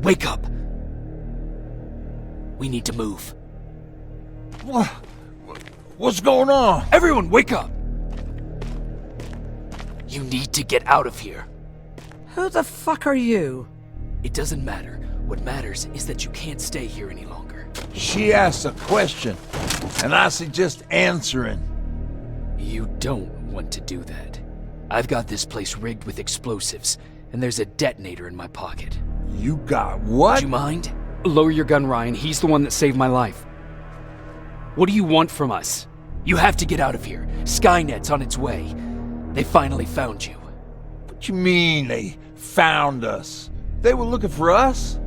wake up! We need to move. What's going on? Everyone, wake up! You need to get out of here. Who the fuck are you? It doesn't matter. What matters is that you can't stay here any longer. She asked a question, and I suggest answering. You don't want to do that. I've got this place rigged with explosives, and there's a detonator in my pocket. You got what? Would you mind? Lower your gun, Ryan. He's the one that saved my life. What do you want from us? You have to get out of here. Skynet's on its way. They finally found you. What you mean they found us? They were looking for us?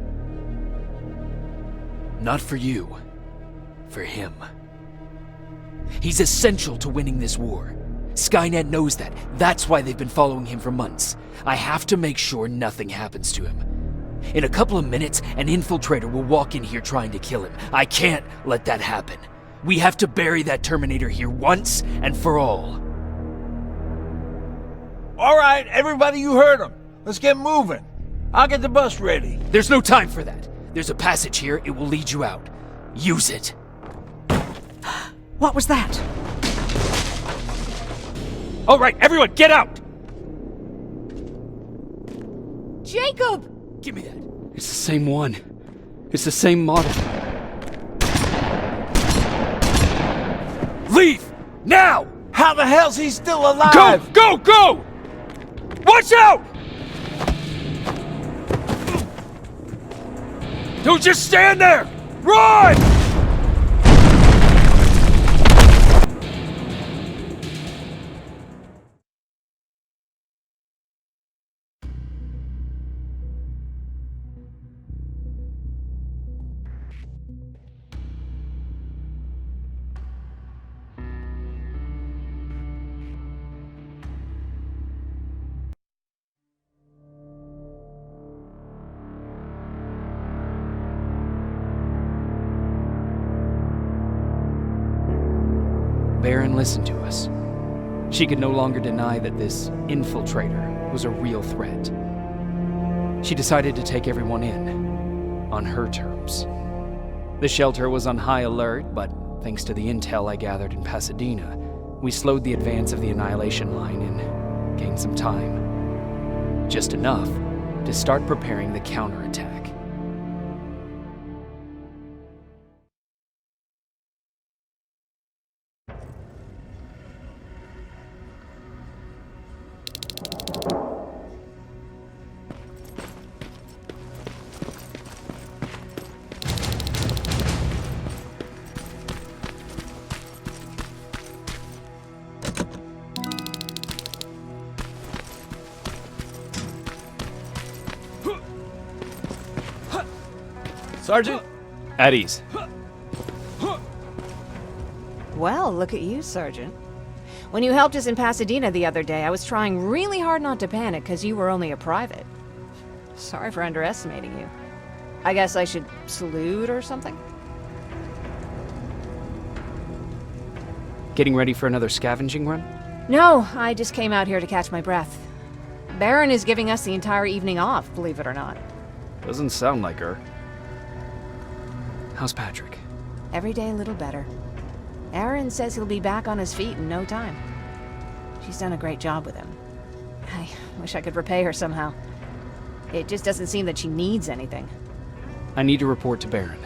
Not for you. For him. He's essential to winning this war. Skynet knows that. That's why they've been following him for months. I have to make sure nothing happens to him. In a couple of minutes, an infiltrator will walk in here trying to kill him. I can't let that happen. We have to bury that Terminator here once and for all. All right, everybody, you heard him. Let's get moving. I'll get the bus ready. There's no time for that. There's a passage here. It will lead you out. Use it. What was that? All right, everyone, get out! Jacob! Give me that. It's the same one. It's the same model. Leave! Now! How the hell's he still alive? Go! Go! Go! Watch out! Don't just stand there! Run! Baron listened to us. She could no longer deny that this infiltrator was a real threat. She decided to take everyone in, on her terms. The shelter was on high alert, but thanks to the intel I gathered in Pasadena, we slowed the advance of the Annihilation Line and gained some time. Just enough to start preparing the counterattack. Sergeant? At ease. Well, look at you, Sergeant. When you helped us in Pasadena the other day, I was trying really hard not to panic because you were only a private. Sorry for underestimating you. I guess I should salute or something? Getting ready for another scavenging run? No, I just came out here to catch my breath. Baron is giving us the entire evening off, believe it or not. Doesn't sound like her. How's Patrick? Every day a little better. Aaron says he'll be back on his feet in no time. She's done a great job with him. I wish I could repay her somehow. It just doesn't seem that she needs anything. I need to report to Baron.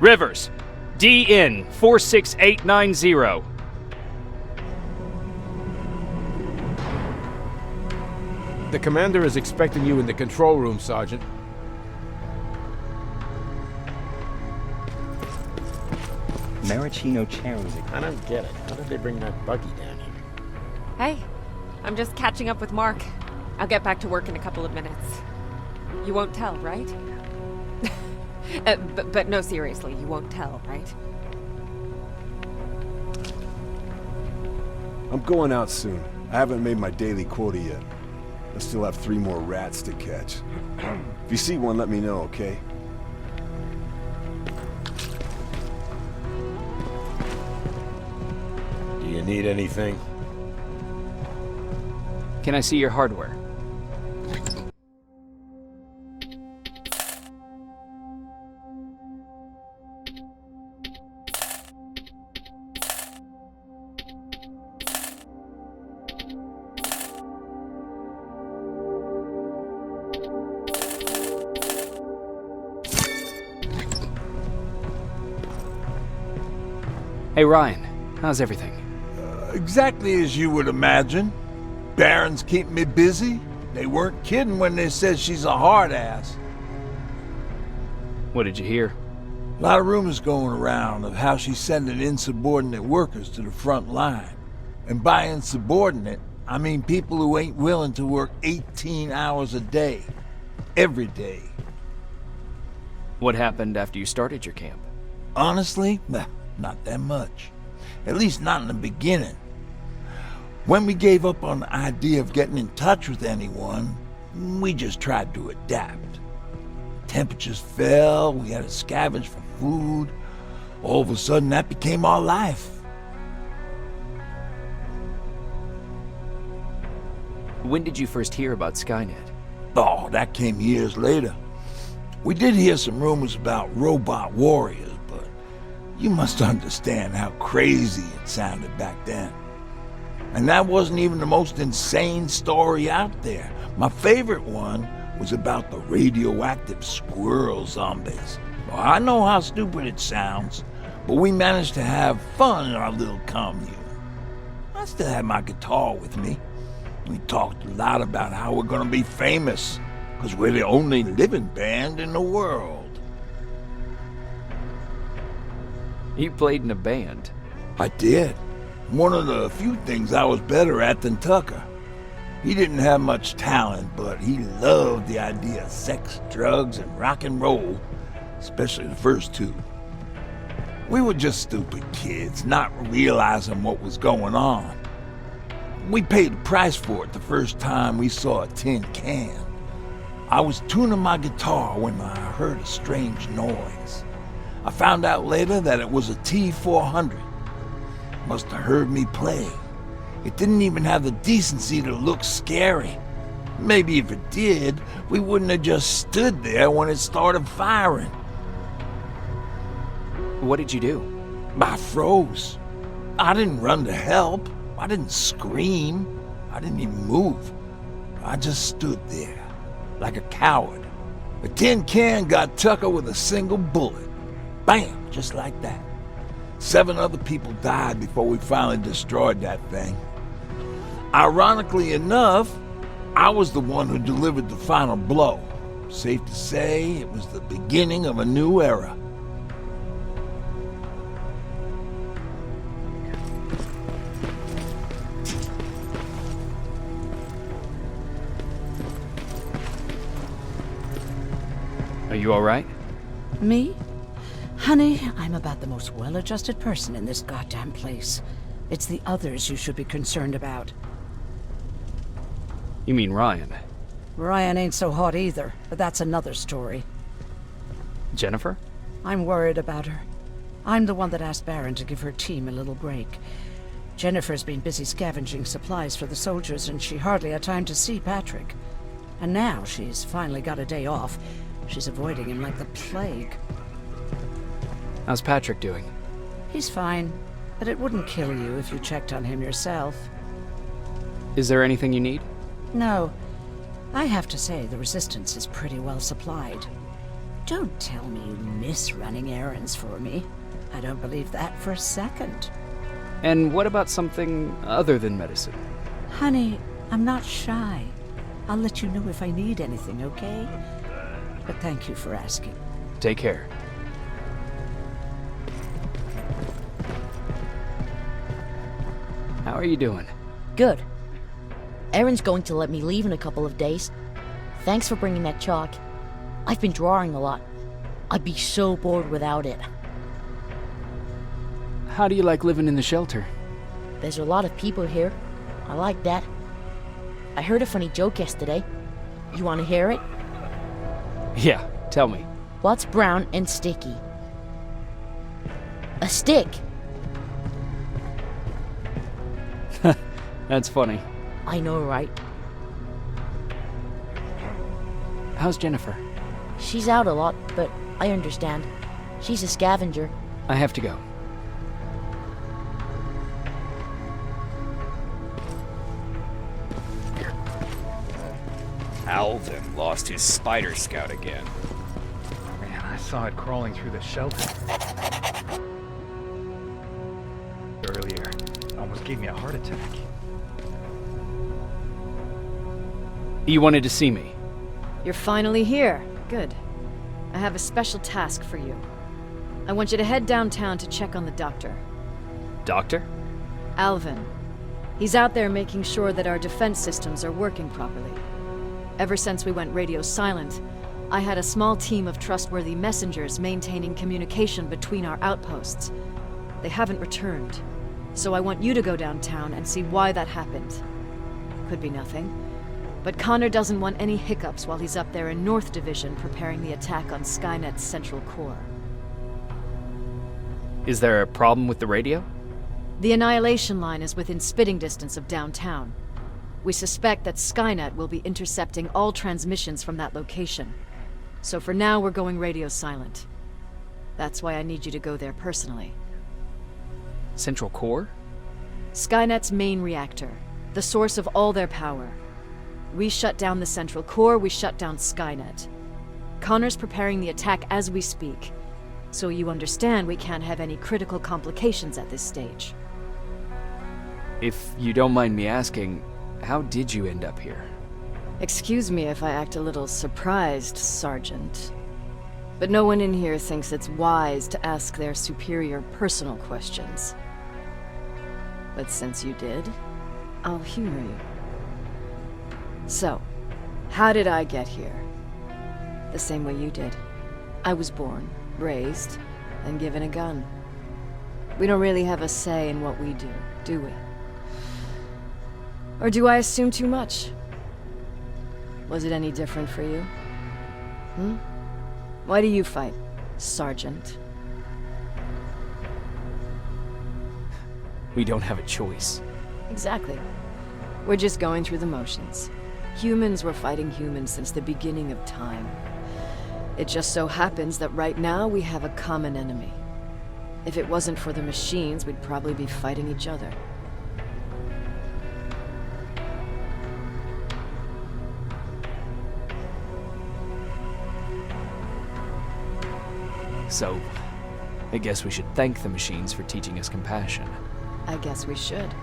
Rivers, DN 46890. The commander is expecting you in the control room, Sergeant. Maraschino cherries. I don't get it. How did they bring that buggy down here? Hey, I'm just catching up with Mark. I'll get back to work in a couple of minutes. You won't tell, right? But no, seriously, you won't tell, right? I'm going out soon. I haven't made my daily quota yet. I still have 3 more rats to catch. If you see one, let me know, okay? You need anything? Can I see your hardware? Hey Ryan, how's everything? Exactly as you would imagine. Barons keep me busy. They weren't kidding when they said she's a hard ass. What did you hear? A lot of rumors going around of how she's sending insubordinate workers to the front line. And by insubordinate, I mean people who ain't willing to work 18 hours a day. Every day. What happened after you started your camp? Honestly, not that much. At least not in the beginning. When we gave up on the idea of getting in touch with anyone, we just tried to adapt. Temperatures fell, we had to scavenge for food. All of a sudden, that became our life. When did you first hear about Skynet? Oh, that came years later. We did hear some rumors about robot warriors, but you must understand how crazy it sounded back then. And that wasn't even the most insane story out there. My favorite one was about the radioactive squirrel zombies. Well, I know how stupid it sounds, but we managed to have fun in our little commune. I still had my guitar with me. We talked a lot about how we're gonna be famous, because we're the only living band in the world. You played in a band. I did. One of the few things I was better at than Tucker. He didn't have much talent, but he loved the idea of sex, drugs, and rock and roll, especially the first two. We were just stupid kids, not realizing what was going on. We paid the price for it the first time we saw a tin can. I was tuning my guitar when I heard a strange noise. I found out later that it was a T-400. Must have heard me play. It didn't even have the decency to look scary. Maybe if it did, we wouldn't have just stood there when it started firing. What did you do? I froze. I didn't run to help. I didn't scream. I didn't even move. I just stood there, like a coward. The tin can got Tucker with a single bullet. Bam! Just like that. 7 other people died before we finally destroyed that thing. Ironically enough, I was the one who delivered the final blow. Safe to say, it was the beginning of a new era. Are you all right? Me? Honey, I'm about the most well-adjusted person in this goddamn place. It's the others you should be concerned about. You mean Ryan? Ryan ain't so hot either, but that's another story. Jennifer? I'm worried about her. I'm the one that asked Baron to give her team a little break. Jennifer's been busy scavenging supplies for the soldiers, and she hardly had time to see Patrick. And now she's finally got a day off. She's avoiding him like the plague. How's Patrick doing? He's fine, but it wouldn't kill you if you checked on him yourself. Is there anything you need? No. I have to say the Resistance is pretty well supplied. Don't tell me you miss running errands for me. I don't believe that for a second. And what about something other than medicine? Honey, I'm not shy. I'll let you know if I need anything, okay? But thank you for asking. Take care. How are you doing? Good. Erin's going to let me leave in a couple of days. Thanks for bringing that chalk. I've been drawing a lot. I'd be so bored without it. How do you like living in the shelter? There's a lot of people here. I like that. I heard a funny joke yesterday. You want to hear it? Yeah, tell me. What's brown and sticky? A stick. That's funny. I know, right? How's Jennifer? She's out a lot, but I understand. She's a scavenger. I have to go. Alvin lost his spider scout again. Man, I saw it crawling through the shelter earlier. Almost gave me a heart attack. You wanted to see me? You're finally here. Good. I have a special task for you. I want you to head downtown to check on the doctor. Doctor? Alvin. He's out there making sure that our defense systems are working properly. Ever since we went radio silent, I had a small team of trustworthy messengers maintaining communication between our outposts. They haven't returned, so I want you to go downtown and see why that happened. Could be nothing, but Connor doesn't want any hiccups while he's up there in North Division preparing the attack on Skynet's central core. Is there a problem with the radio? The Annihilation Line is within spitting distance of downtown. We suspect that Skynet will be intercepting all transmissions from that location. So for now, we're going radio silent. That's why I need you to go there personally. Central core? Skynet's main reactor, the source of all their power. We shut down the central core, we shut down Skynet. Connor's preparing the attack as we speak, so you understand we can't have any critical complications at this stage. If you don't mind me asking, how did you end up here? Excuse me if I act a little surprised, Sergeant. But no one in here thinks it's wise to ask their superior personal questions. But since you did, I'll humor you. So, how did I get here? The same way you did. I was born, raised, and given a gun. We don't really have a say in what we do we? Or do I assume too much? Was it any different for you? Why do you fight, Sergeant? We don't have a choice. Exactly. We're just going through the motions. Humans were fighting humans since the beginning of time. It just so happens that right now we have a common enemy. If it wasn't for the machines, we'd probably be fighting each other. So, I guess we should thank the machines for teaching us compassion. I guess we should.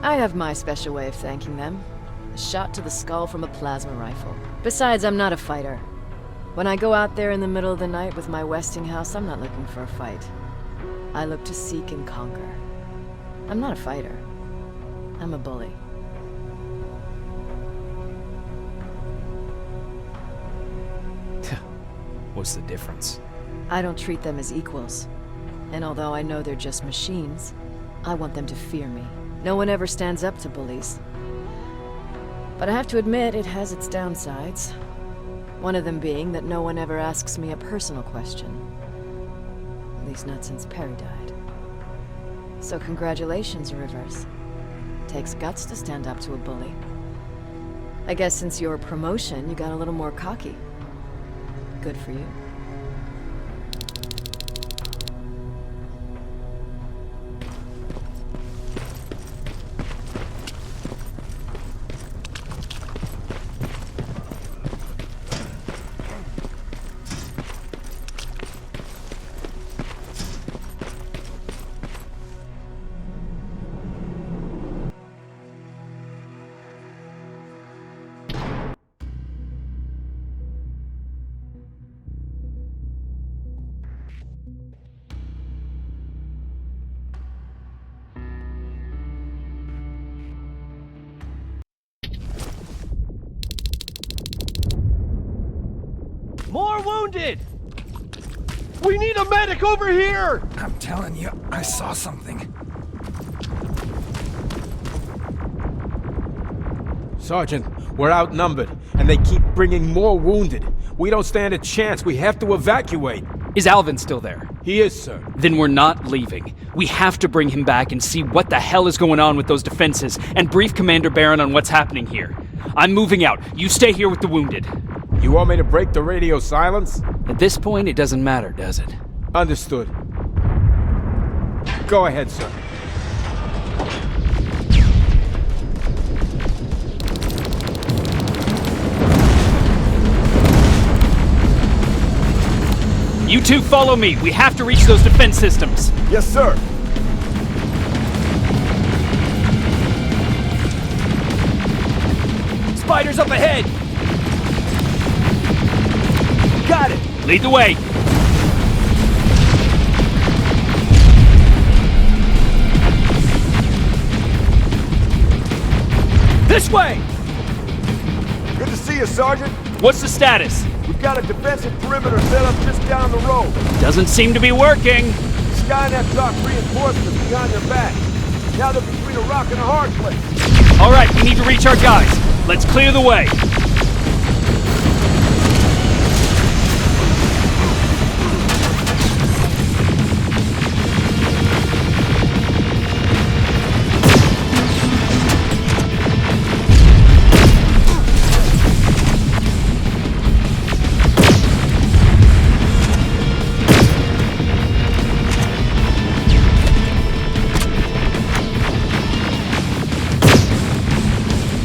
I have my special way of thanking them. A shot to the skull from a plasma rifle. Besides, I'm not a fighter. When I go out there in the middle of the night with my Westinghouse, I'm not looking for a fight. I look to seek and conquer. I'm not a fighter. I'm a bully. What's the difference? I don't treat them as equals. And although I know they're just machines, I want them to fear me. No one ever stands up to bullies. But I have to admit, it has its downsides. One of them being that no one ever asks me a personal question. At least not since Perry died. So congratulations, Rivers. Takes guts to stand up to a bully. I guess since your promotion, you got a little more cocky. Good for you. More wounded! We need a medic over here! I'm telling you, I saw something. Sergeant, we're outnumbered, and they keep bringing more wounded. We don't stand a chance. We have to evacuate. Is Alvin still there? He is, sir. Then we're not leaving. We have to bring him back and see what the hell is going on with those defenses and brief Commander Barron on what's happening here. I'm moving out. You stay here with the wounded. You want me to break the radio silence? At this point, it doesn't matter, does it? Understood. Go ahead, sir. You two follow me. We have to reach those defense systems. Yes, sir. Spiders up ahead. Got it. Lead the way. This way. Good to see you, Sergeant. What's the status? We've got a defensive perimeter set up just down the road. Doesn't seem to be working. Skynet dropped reinforcements behind their back. Now they're between a rock and a hard place. All right, we need to reach our guys. Let's clear the way.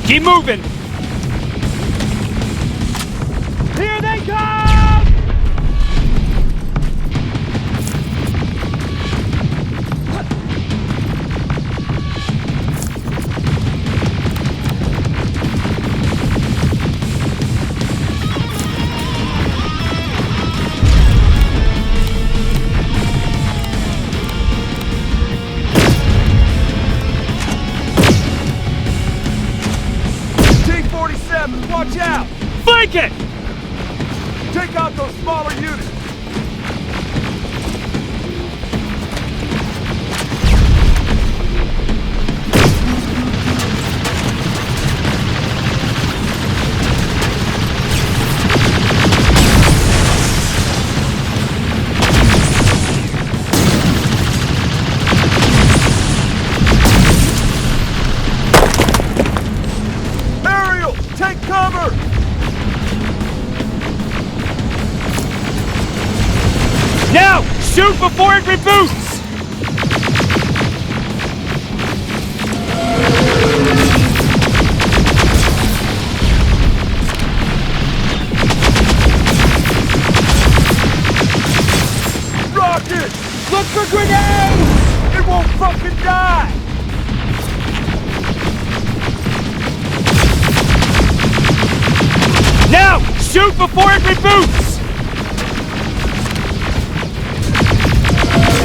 Keep moving! Here they come! Watch out! Flank it! Take out those smaller units! Take cover! Now! Shoot before it reboots! Rocket! Look for grenades! It won't fucking die! Now! Shoot before it reboots!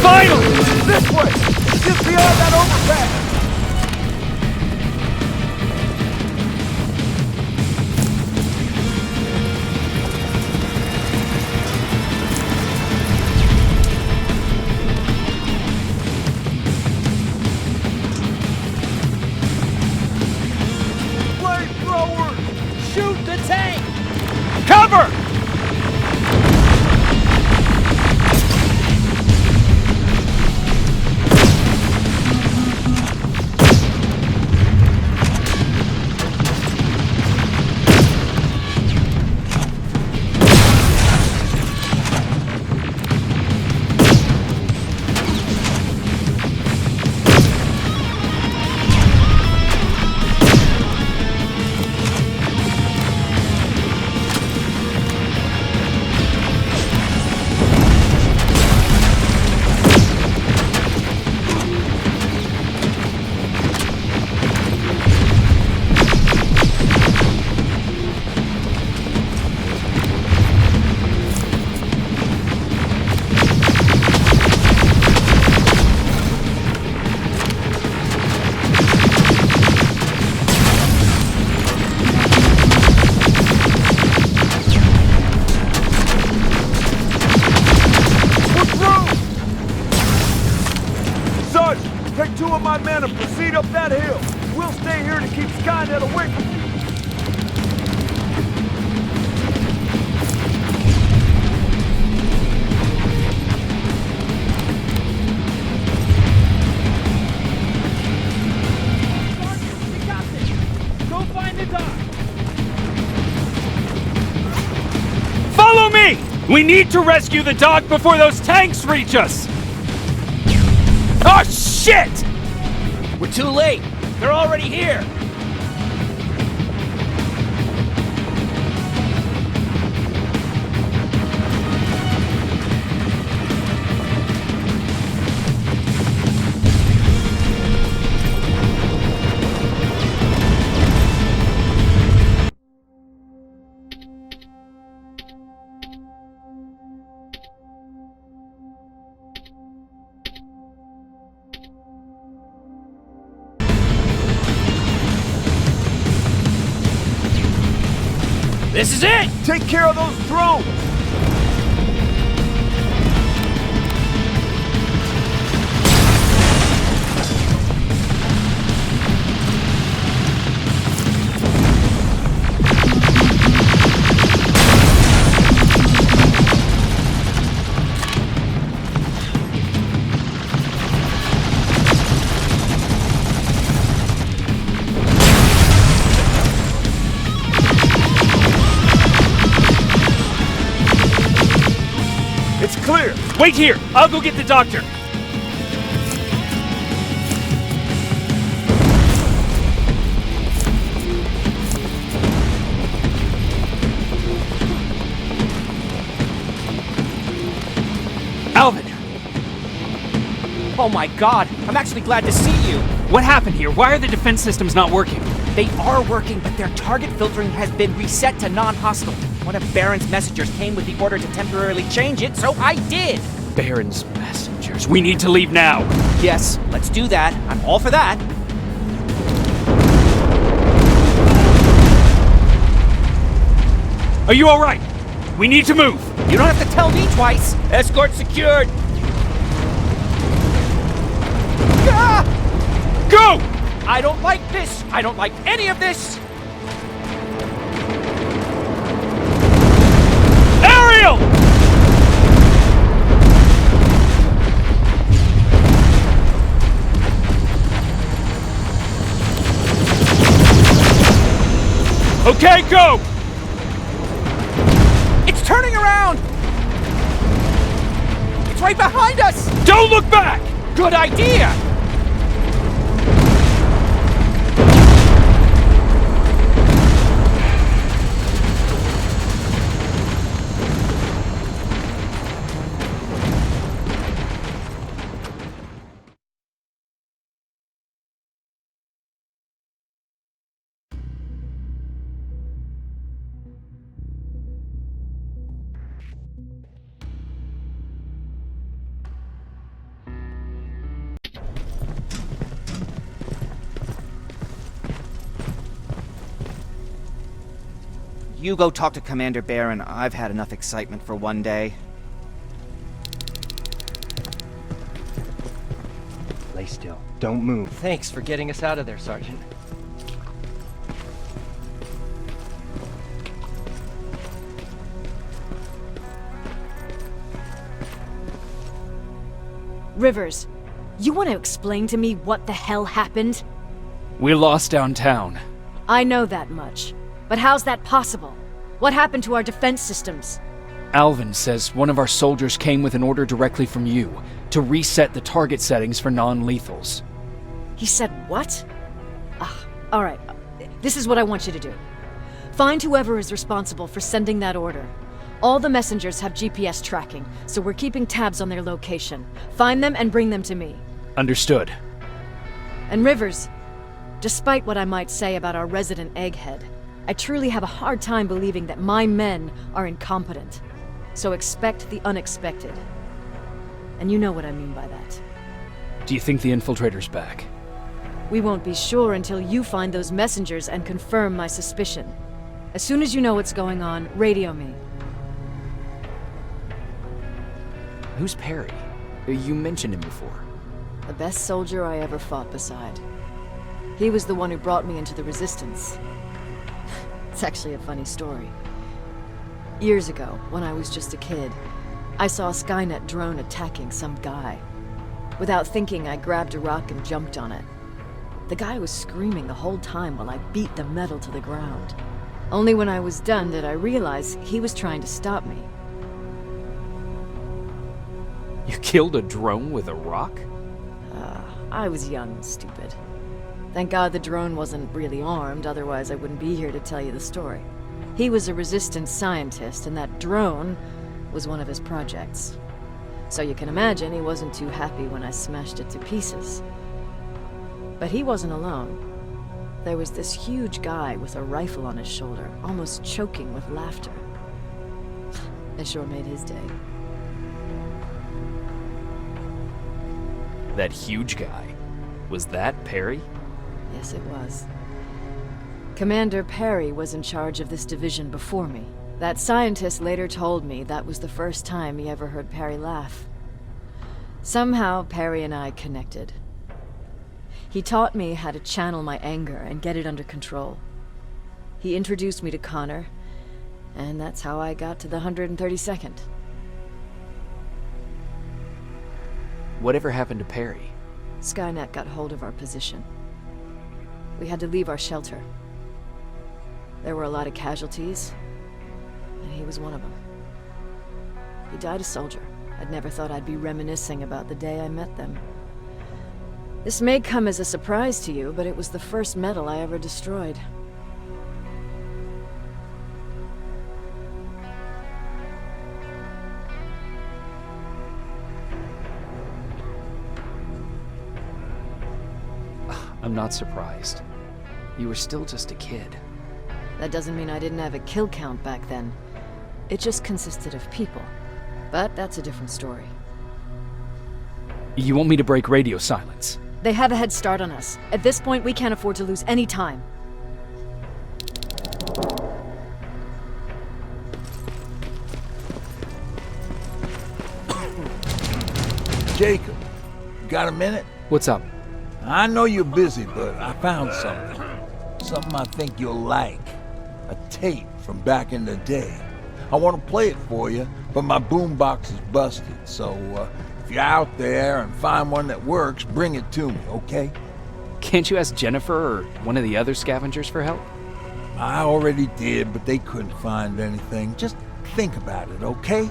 Finally! This way! It's just beyond that overpass! Flamethrower! Shoot the tank! Cover! We need to rescue the dock before those tanks reach us! Oh, shit! We're too late. They're already here. This is it! Take care of those drones! It's clear! Wait here! I'll go get the doctor! Alvin! Oh my god, I'm actually glad to see you. What happened here? Why are the defense systems not working? They are working, but their target filtering has been reset to non-hostile. One of Baron's messengers came with the order to temporarily change it, so I did! Baron's messengers. We need to leave now! Yes, let's do that. I'm all for that. Are you alright? We need to move! You don't have to tell me twice! Escort secured! Ah! Go! I don't like this! I don't like any of this! Ariel! Okay, go! It's turning around! It's right behind us! Don't look back! Good idea! You go talk to Commander Baron. I've had enough excitement for one day. Lay still. Don't move. Thanks for getting us out of there, Sergeant. Rivers, you want to explain to me what the hell happened? We lost downtown. I know that much. But how's that possible? What happened to our defense systems? Alvin says one of our soldiers came with an order directly from you to reset the target settings for non-lethals. He said what? All right. This is what I want you to do. Find whoever is responsible for sending that order. All the messengers have GPS tracking, so we're keeping tabs on their location. Find them and bring them to me. Understood. And Rivers, despite what I might say about our resident egghead, I truly have a hard time believing that my men are incompetent. So expect the unexpected. And you know what I mean by that. Do you think the infiltrator's back? We won't be sure until you find those messengers and confirm my suspicion. As soon as you know what's going on, radio me. Who's Perry? You mentioned him before. The best soldier I ever fought beside. He was the one who brought me into the Resistance. It's actually a funny story. Years ago, when I was just a kid, I saw a Skynet drone attacking some guy. Without thinking, I grabbed a rock and jumped on it. The guy was screaming the whole time while I beat the metal to the ground. Only when I was done did I realize he was trying to stop me. You killed a drone with a rock? I was young and stupid. Thank God the drone wasn't really armed, otherwise I wouldn't be here to tell you the story. He was a resistance scientist, and that drone was one of his projects. So you can imagine he wasn't too happy when I smashed it to pieces. But he wasn't alone. There was this huge guy with a rifle on his shoulder, almost choking with laughter. I sure made his day. That huge guy. Was that Perry? Yes, it was. Commander Perry was in charge of this division before me. That scientist later told me that was the first time he ever heard Perry laugh. Somehow, Perry and I connected. He taught me how to channel my anger and get it under control. He introduced me to Connor, and that's how I got to the 132nd. Whatever happened to Perry? Skynet got hold of our position. We had to leave our shelter. There were a lot of casualties, and he was one of them. He died a soldier. I'd never thought I'd be reminiscing about the day I met them. This may come as a surprise to you, but it was the first metal I ever destroyed. I'm not surprised. You were still just a kid. That doesn't mean I didn't have a kill count back then. It just consisted of people. But that's a different story. You want me to break radio silence? They have a head start on us. At this point, we can't afford to lose any time. Jacob, got a minute? What's up? I know you're busy, but I found something. Something I think you'll like. A tape from back in the day. I want to play it for you, but my boombox is busted, so if you're out there and find one that works, bring it to me, okay? Can't you ask Jennifer or one of the other scavengers for help? I already did, but they couldn't find anything. Just think about it, okay?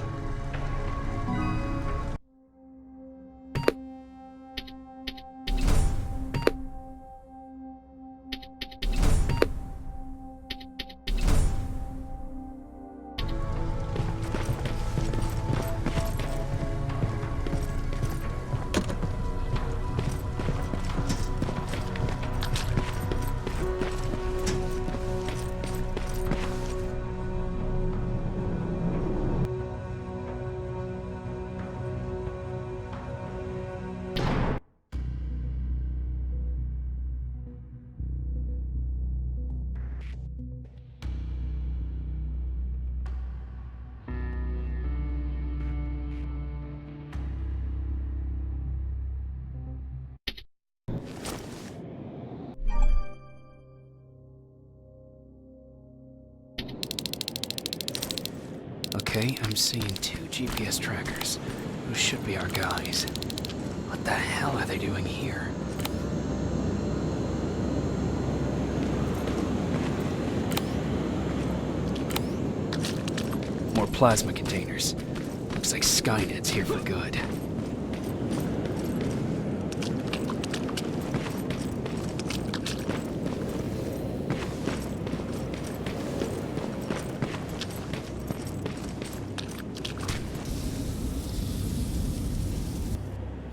Okay, I'm seeing 2 GPS trackers. Who should be our guys? What the hell are they doing here? More plasma containers. Looks like Skynet's here for good.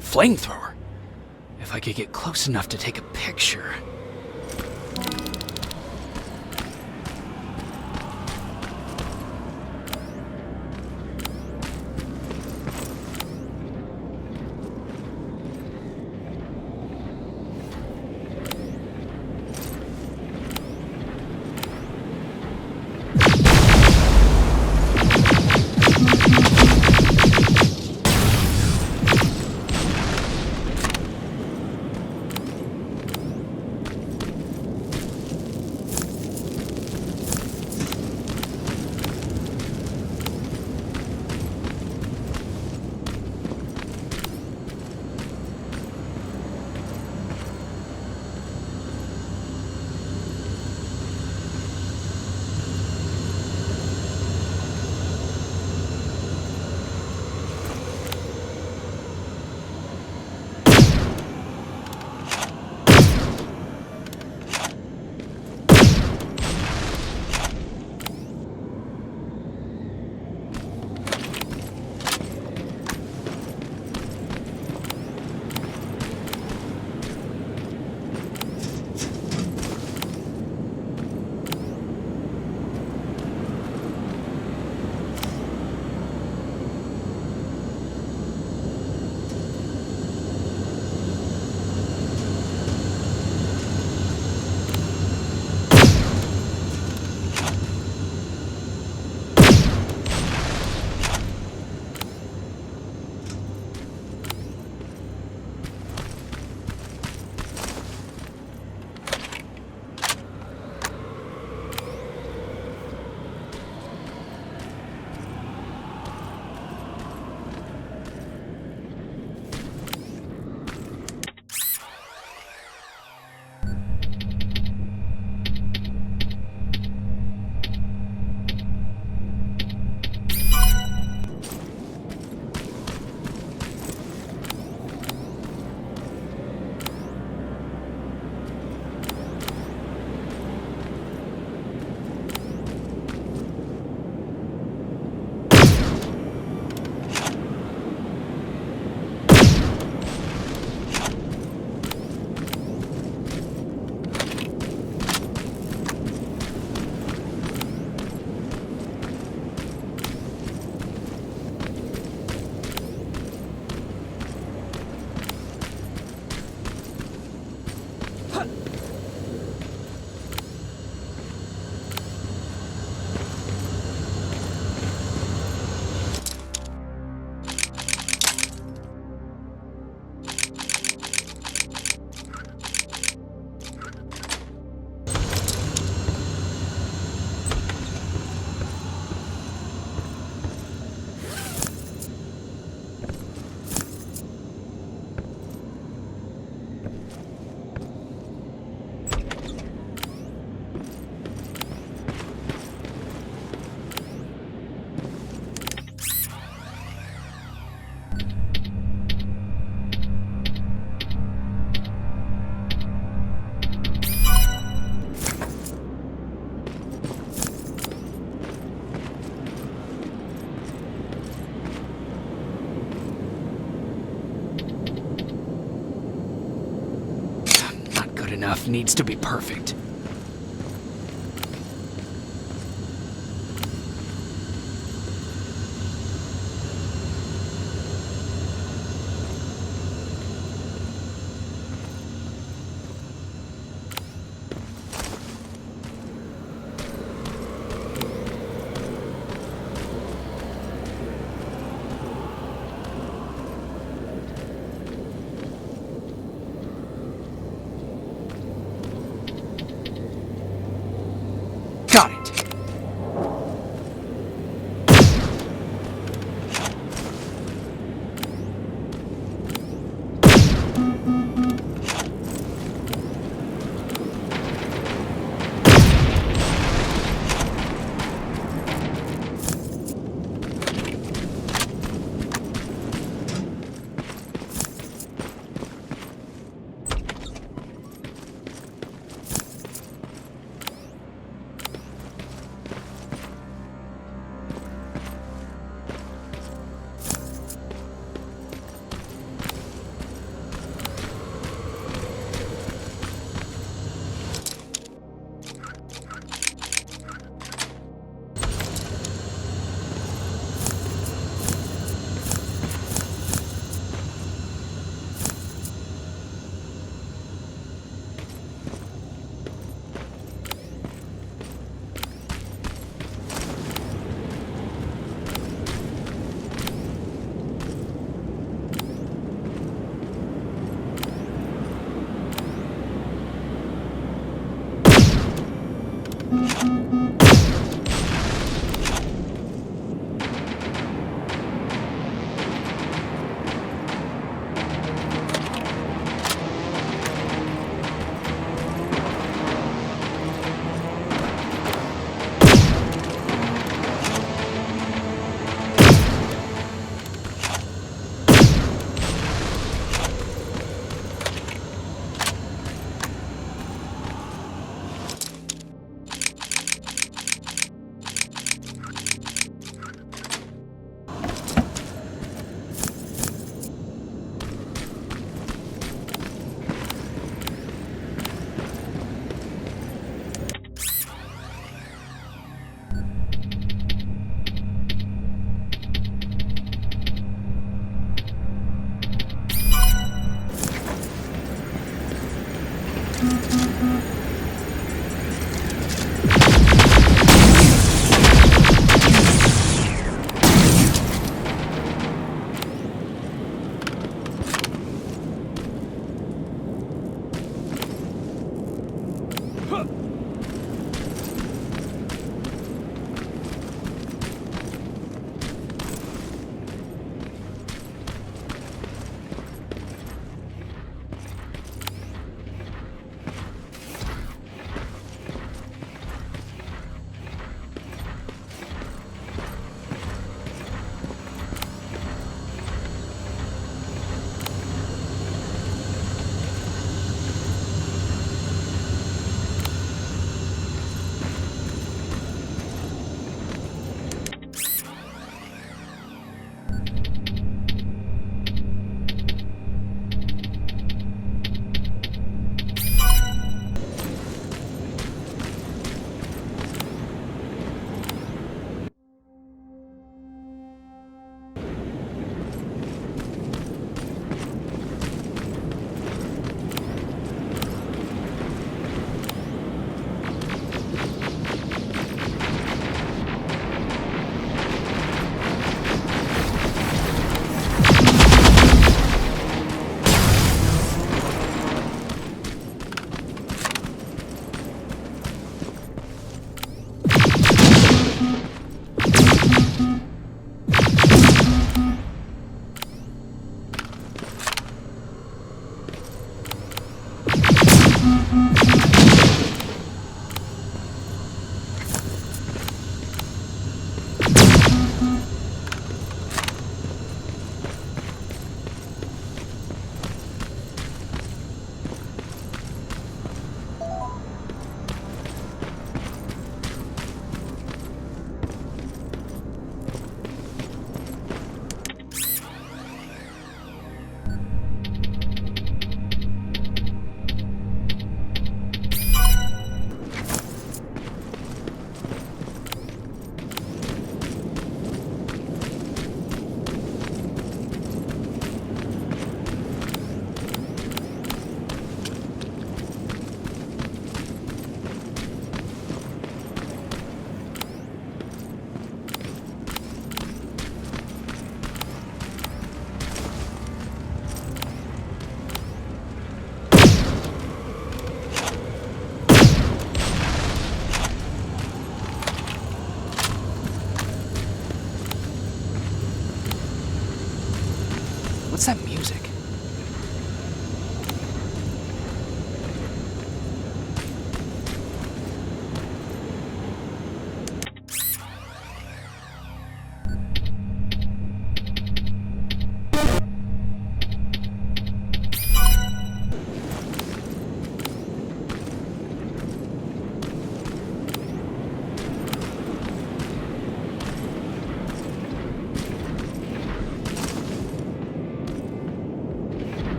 Flamethrower. If I could get close enough to take a picture. enough needs to be perfect. Got it. What's that music?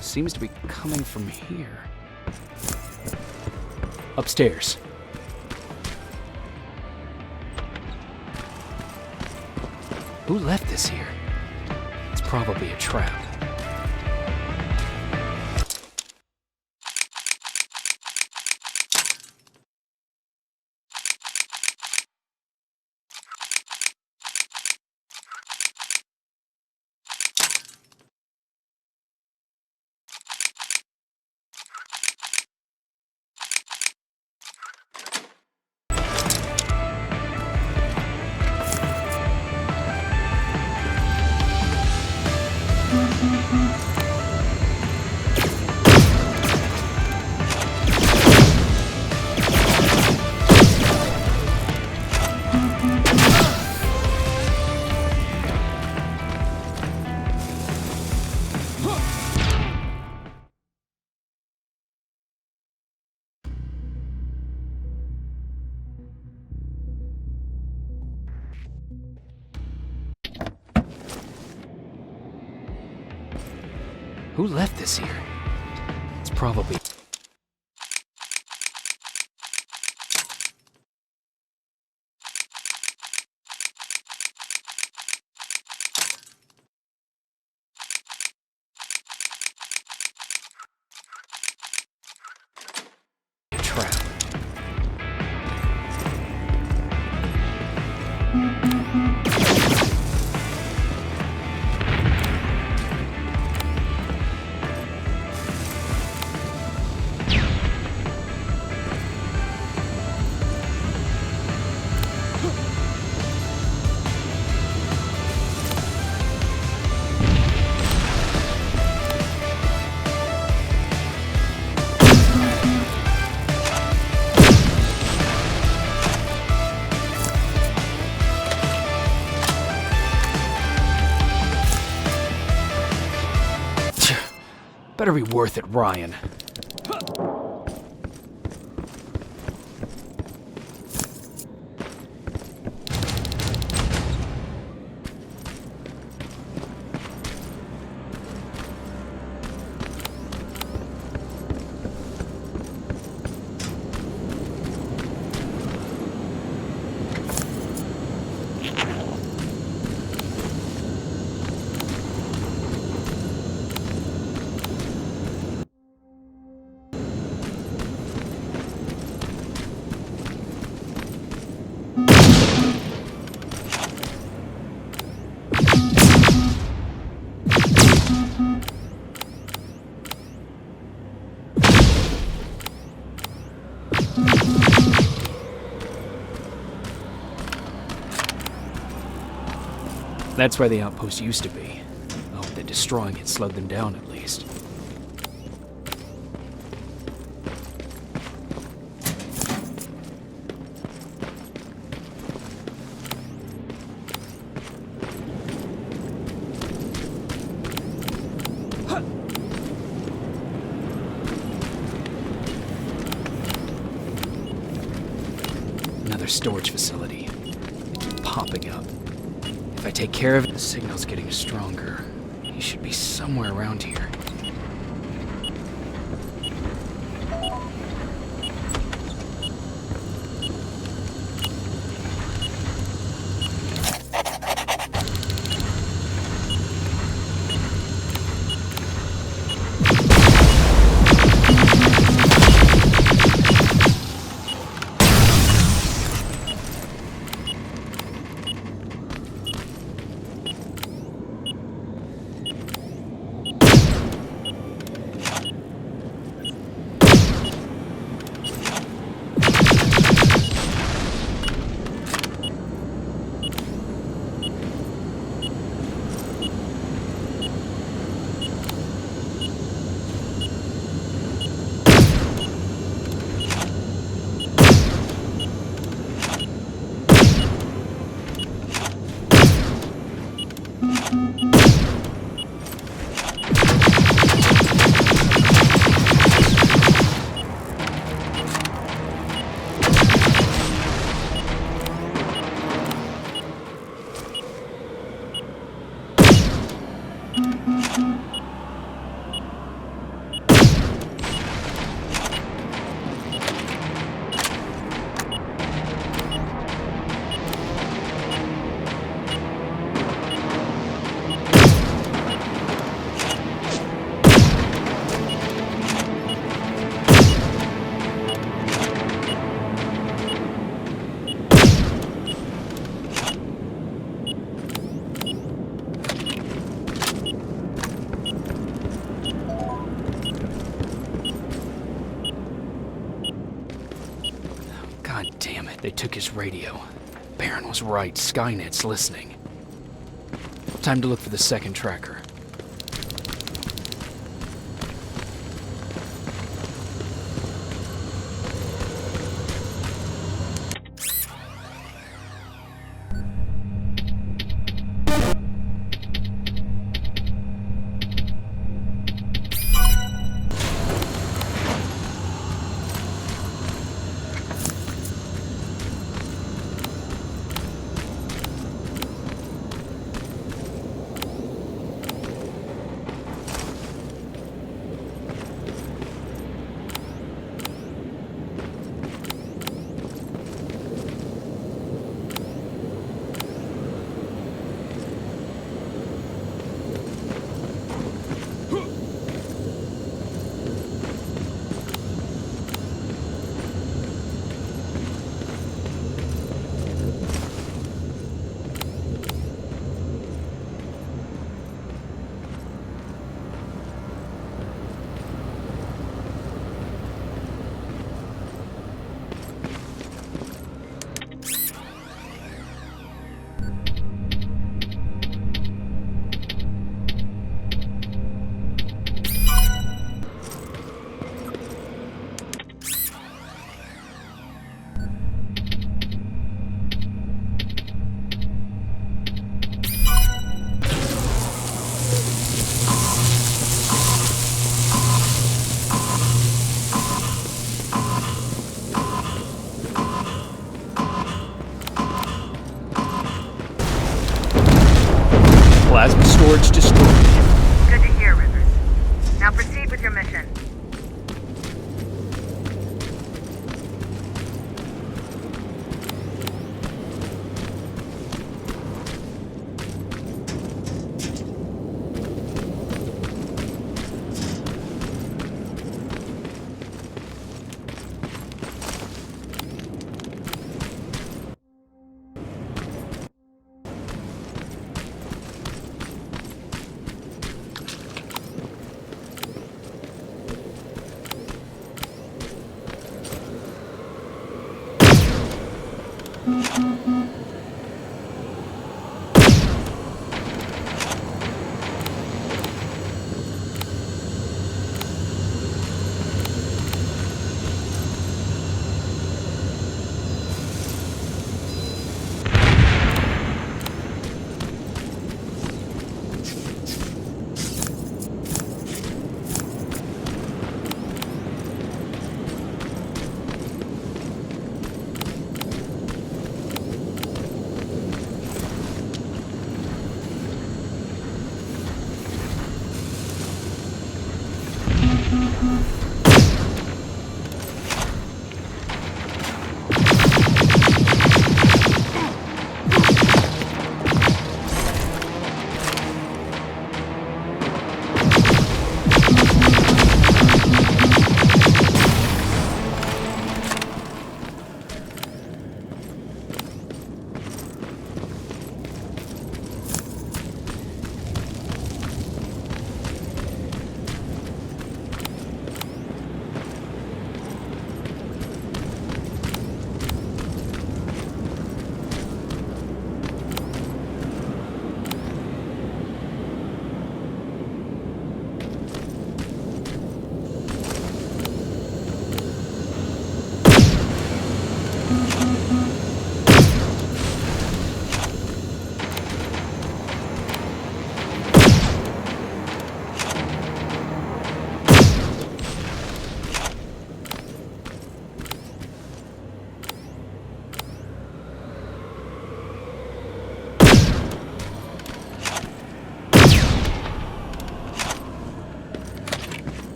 Seems to be coming from here. Upstairs. Who left this here? It's probably a trap. Who left this here? It's probably... a trap. Better be worth it, Ryan. That's where the outpost used to be. I hope that destroying it slowed them down at least. Another storage facility. It's popping up. If I take care of it, the signal's getting stronger. He should be somewhere around here. took his radio. Baron was right, Skynet's listening. Time to look for the second tracker. Plasma storage destroyed. Good to hear, Rivers. Now proceed with your mission.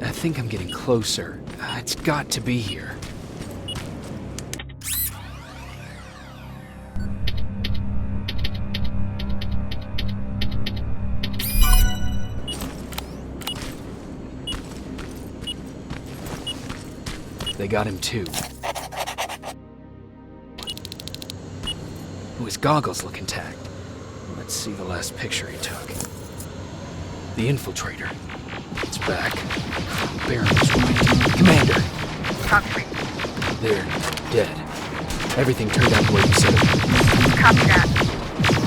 I think I'm getting closer. It's got to be here. got him too. Oh, his goggles look intact. Let's see the last picture he took. The infiltrator. It's back. Baron was right. Commander! Talk to me. They're dead. Everything turned out the way you said it would. Copy that.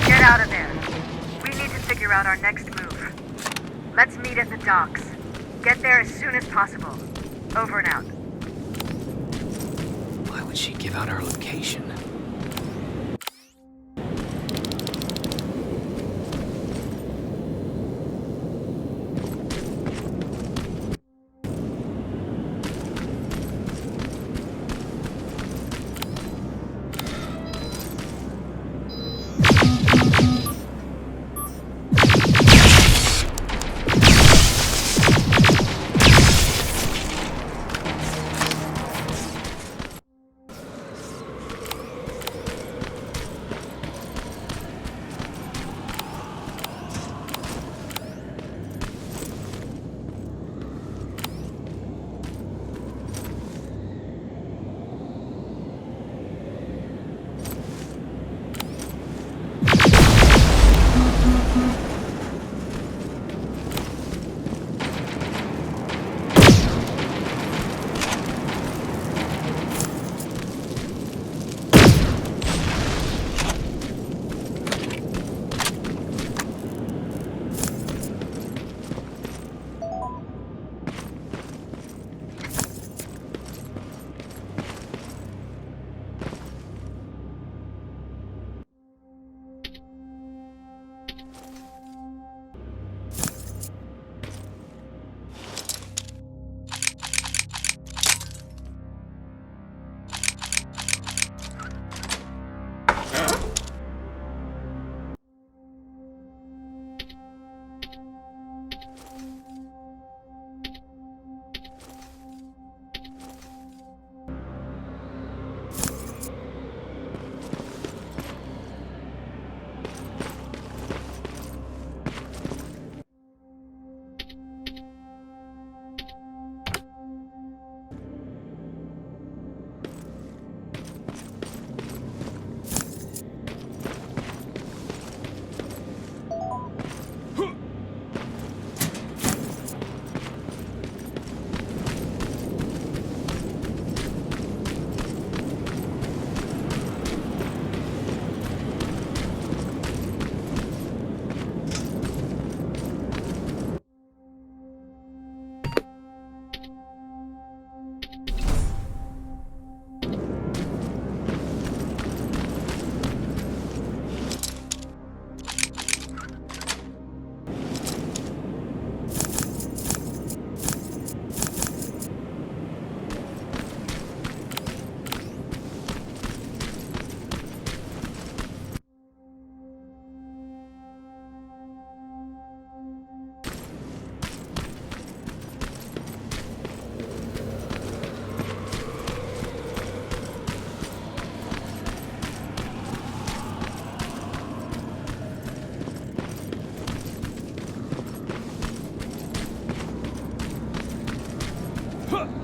Get out of there. We need to figure out our next move. Let's meet at the docks. Get there as soon as possible. Over and out. Why would she give out our location? Huh!